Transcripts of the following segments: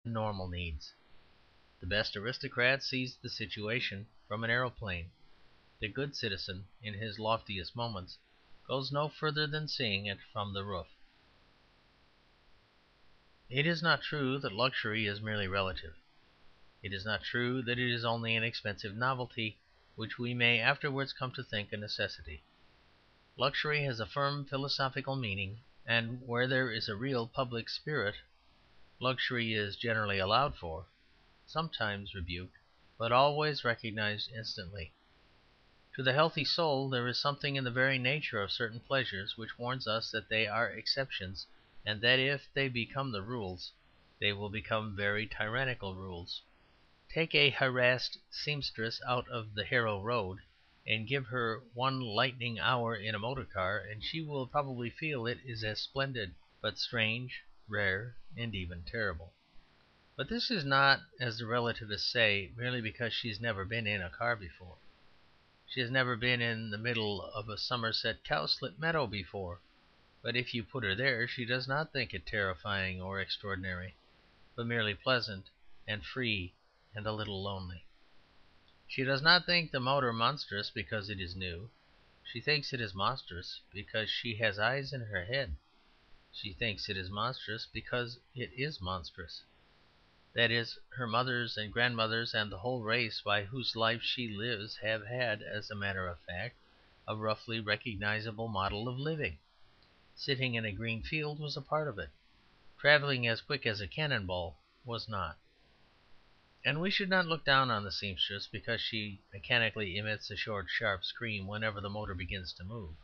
normal needs. The best aristocrat sees the situation from an aeroplane. The good citizen, in his loftiest moments, goes no further than seeing it from the roof. It is not true that luxury is merely relative. It is not true that it is only an expensive novelty which we may afterwards come to think a necessity. Luxury has a firm philosophical meaning, and where there is a real public spirit, luxury is generally allowed for, sometimes rebuked, but always recognized instantly. To the healthy soul there is something in the very nature of certain pleasures which warns us that they are exceptions, and that if they become the rules, they will become very tyrannical rules. Take a harassed seamstress out of the Harrow Road and give her one lightning hour in a motor car, and she will probably feel it is as splendid, but strange, rare, and even terrible. But this is not, as the relativists say, merely because she has never been in a car before. She has never been in the middle of a Somerset cowslip meadow before, but if you put her there she does not think it terrifying or extraordinary, but merely pleasant and free and a little lonely. She does not think the motor monstrous because it is new. She thinks it is monstrous because she has eyes in her head. She thinks it is monstrous because it is monstrous. That is, her mothers and grandmothers and the whole race by whose life she lives have had, as a matter of fact, a roughly recognizable model of living. Sitting in a green field was a part of it. Travelling as quick as a cannon ball was not. And we should not look down on the seamstress because she mechanically emits a short, sharp scream whenever the motor begins to move.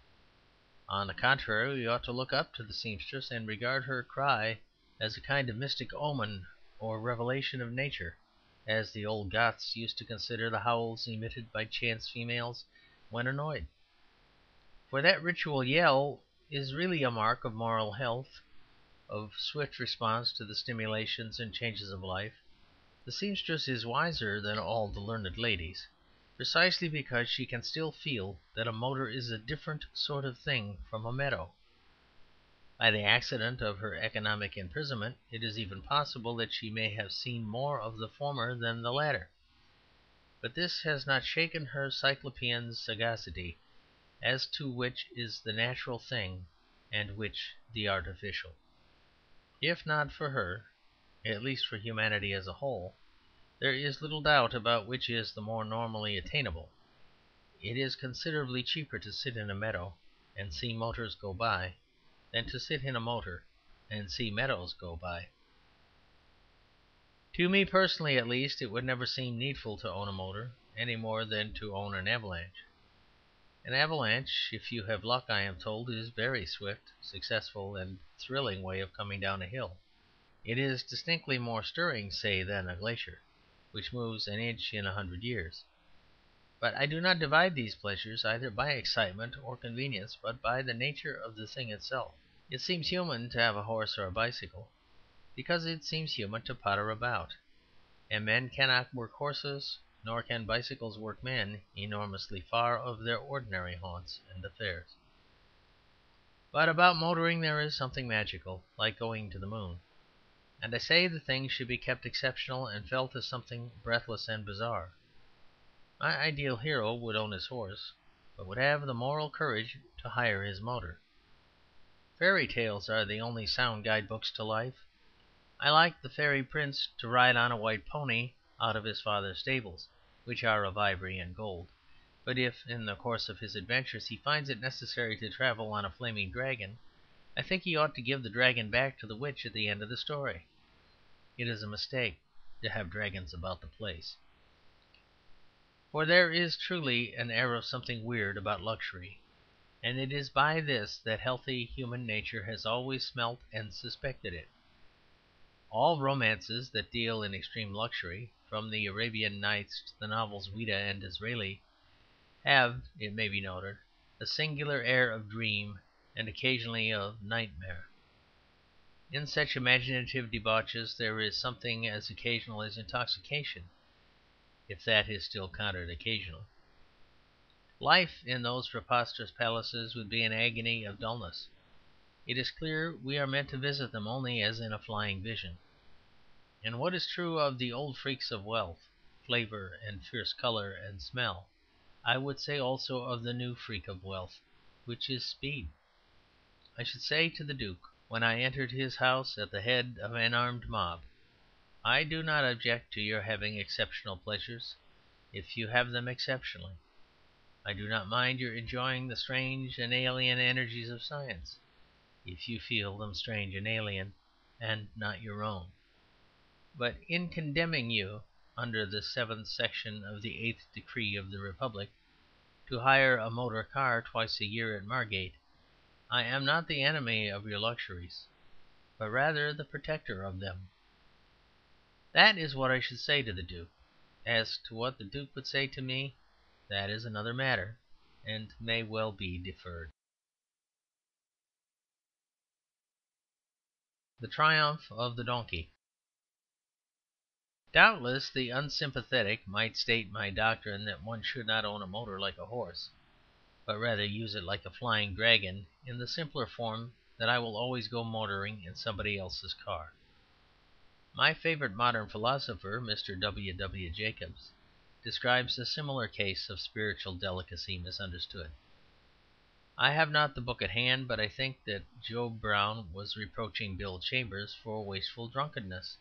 On the contrary, we ought to look up to the seamstress and regard her cry as a kind of mystic omen or revelation of nature, as the old Goths used to consider the howls emitted by chance females when annoyed. For that ritual yell is really a mark of moral health, of swift response to the stimulations and changes of life. The seamstress is wiser than all the learned ladies, precisely because she can still feel that a motor is a different sort of thing from a meadow. By the accident of her economic imprisonment it is even possible that she may have seen more of the former than the latter. But this has not shaken her cyclopean sagacity as to which is the natural thing and which the artificial. If not for her, at least for humanity as a whole, there is little doubt about which is the more normally attainable. It is considerably cheaper to sit in a meadow and see motors go by than to sit in a motor and see meadows go by. To me personally, at least, it would never seem needful to own a motor any more than to own an avalanche. An avalanche, if you have luck, I am told, is a very swift, successful, and thrilling way of coming down a hill. It is distinctly more stirring, say, than a glacier, which moves an inch in 100 years. But I do not divide these pleasures either by excitement or convenience, but by the nature of the thing itself. It seems human to have a horse or a bicycle, because it seems human to potter about, and men cannot work horses, nor can bicycles work men, enormously far of their ordinary haunts and affairs. But about motoring there is something magical, like going to the moon. And I say the thing should be kept exceptional and felt as something breathless and bizarre. My ideal hero would own his horse, but would have the moral courage to hire his motor. Fairy tales are the only sound guide books to life. I like the fairy prince to ride on a white pony out of his father's stables, which are of ivory and gold. But if, in the course of his adventures, he finds it necessary to travel on a flaming dragon, I think he ought to give the dragon back to the witch at the end of the story. It is a mistake to have dragons about the place. For there is truly an air of something weird about luxury, and it is by this that healthy human nature has always smelt and suspected it. All romances that deal in extreme luxury, from the Arabian Nights to the novels Ouida and Disraeli, have, it may be noted, a singular air of dream and occasionally of nightmare. In such imaginative debauches there is something as occasional as intoxication, if that is still counted occasional. Life in those preposterous palaces would be an agony of dulness. It is clear we are meant to visit them only as in a flying vision. And what is true of the old freaks of wealth, flavour, and fierce colour and smell, I would say also of the new freak of wealth, which is speed. I should say to the Duke, when I entered his house at the head of an armed mob, "I do not object to your having exceptional pleasures, if you have them exceptionally. I do not mind your enjoying the strange and alien energies of science, if you feel them strange and alien, and not your own. But in condemning you, under the 7th section of the 8th decree of the Republic, to hire a motor car twice a year at Margate, I am not the enemy of your luxuries, but rather the protector of them." That is what I should say to the Duke. As to what the Duke would say to me, that is another matter, and may well be deferred. The Triumph of the Donkey. Doubtless the unsympathetic might state my doctrine that one should not own a motor like a horse, but rather use it like a flying dragon, in the simpler form that I will always go motoring in somebody else's car. My favourite modern philosopher, Mr. W. W. Jacobs, describes a similar case of spiritual delicacy misunderstood. I have not the book at hand, but I think that Job Brown was reproaching Bill Chambers for wasteful drunkenness,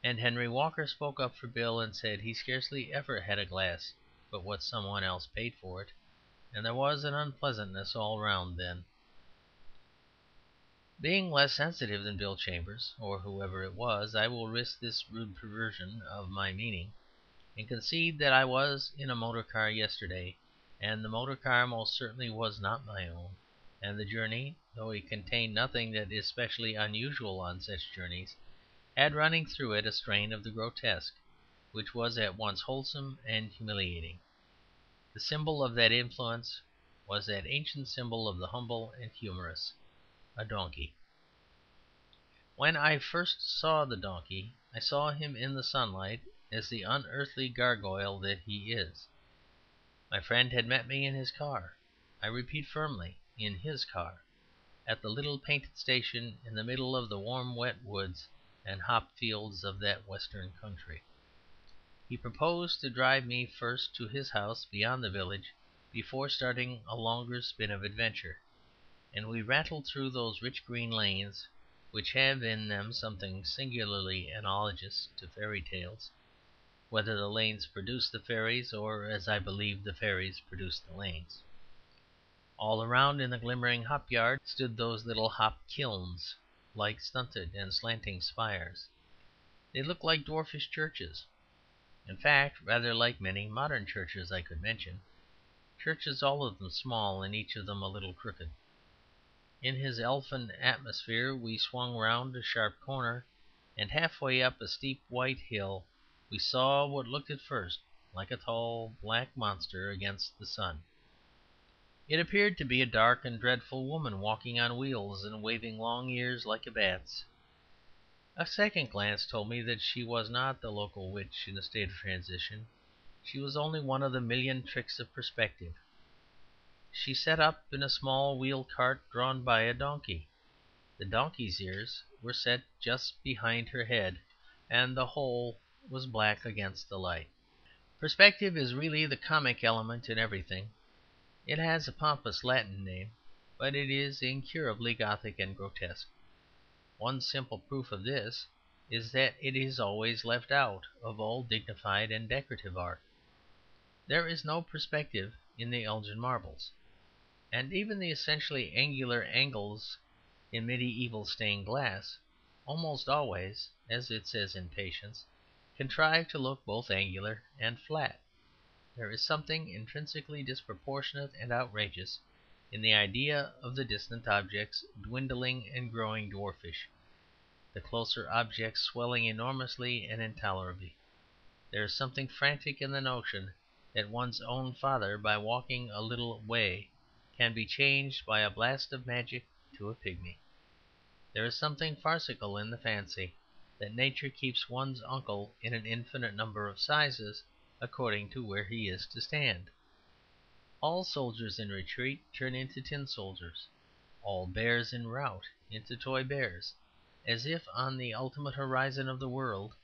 and Henry Walker spoke up for Bill and said he scarcely ever had a glass but what some one else paid for it, and there was an unpleasantness all round then. Being less sensitive than Bill Chambers, or whoever it was, I will risk this rude perversion of my meaning, and concede that I was in a motor car yesterday, and the motor car most certainly was not my own, and the journey, though it contained nothing that is specially unusual on such journeys, had running through it a strain of the grotesque, which was at once wholesome and humiliating. The symbol of that influence was that ancient symbol of the humble and humorous, a donkey. When I first saw the donkey, I saw him in the sunlight as the unearthly gargoyle that he is. My friend had met me in his car, I repeat firmly, in his car, at the little painted station in the middle of the warm wet woods and hop fields of that western country. He proposed to drive me first to his house beyond the village before starting a longer spin of adventure, and we rattled through those rich green lanes which have in them something singularly analogous to fairy tales, whether the lanes produce the fairies or, as I believe, the fairies produce the lanes. All around in the glimmering hop yard stood those little hop kilns, like stunted and slanting spires. They looked like dwarfish churches; in fact, rather like many modern churches I could mention, churches all of them small and each of them a little crooked. In his elfin atmosphere we swung round a sharp corner, and half way up a steep white hill we saw what looked at first like a tall black monster against the sun. It appeared to be a dark and dreadful woman walking on wheels and waving long ears like a bat's. A second glance told me that she was not the local witch in a state of transition; she was only one of the million tricks of perspective. She sat up in a small wheeled cart drawn by a donkey. The donkey's ears were set just behind her head, and the whole was black against the light. Perspective is really the comic element in everything. It has a pompous Latin name, but it is incurably Gothic and grotesque. One simple proof of this is that it is always left out of all dignified and decorative art. There is no perspective in the Elgin marbles, and even the essentially angular angles in mediaeval stained glass almost always, as it says in Patience, contrive to look both angular and flat. There is something intrinsically disproportionate and outrageous in the idea of the distant objects dwindling and growing dwarfish, the closer objects swelling enormously and intolerably. There is something frantic in the notion that one's own father, by walking a little way, can be changed by a blast of magic to a pigmy. There is something farcical in the fancy that nature keeps one's uncle in an infinite number of sizes according to where he is to stand. All soldiers in retreat turn into tin soldiers, all bears in rout into toy bears. as if on the ultimate horizon of the world